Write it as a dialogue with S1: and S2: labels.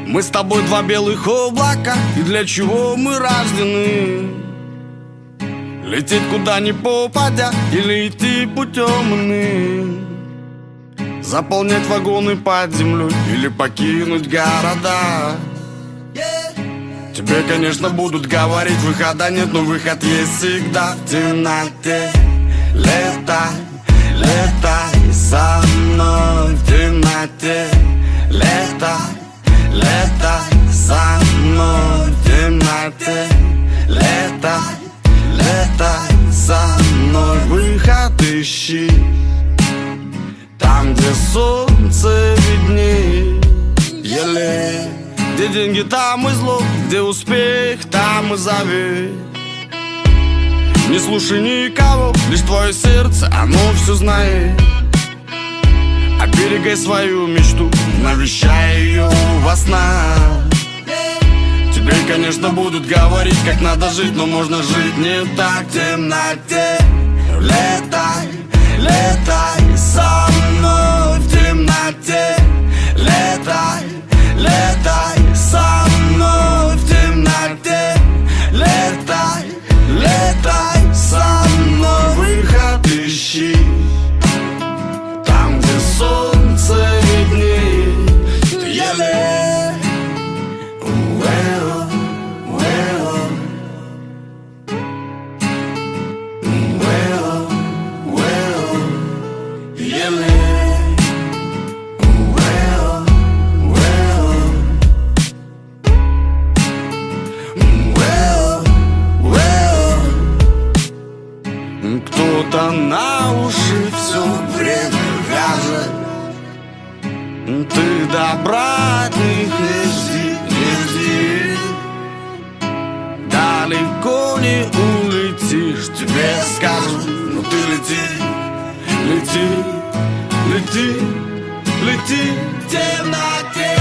S1: Мы с тобой два белых облака, и для чего мы рождены? Лететь куда ни попадя, или идти путем иным? Заполнять вагоны под землей, или покинуть города? Тебе, конечно, будут говорить, выхода нет, но выход есть всегда в темноте. Летай, летай со мной в темноте. Летай, летай со мной в темноте. Летай, летай со мной, выход ищи там, где солнце виднее. Еле, где деньги, там и зло, где успех, там и завет. Не слушай никого, лишь твое сердце, оно все знает. Оберегай свою мечту, навещай ее во снах. Тебе, конечно, будут говорить, как надо жить, но можно жить не так в темноте. Летай, летай со мной в темноте. Летай, летай со мной в темноте. Летай, летай со мной, выход ищи там, где солнце виднее. Еле кто-то на уши все время вяжет. Ты добра от них не жди, не жди. Далеко не улетишь, тебе скажут, но ты лети, лети, лети, лети в темноте.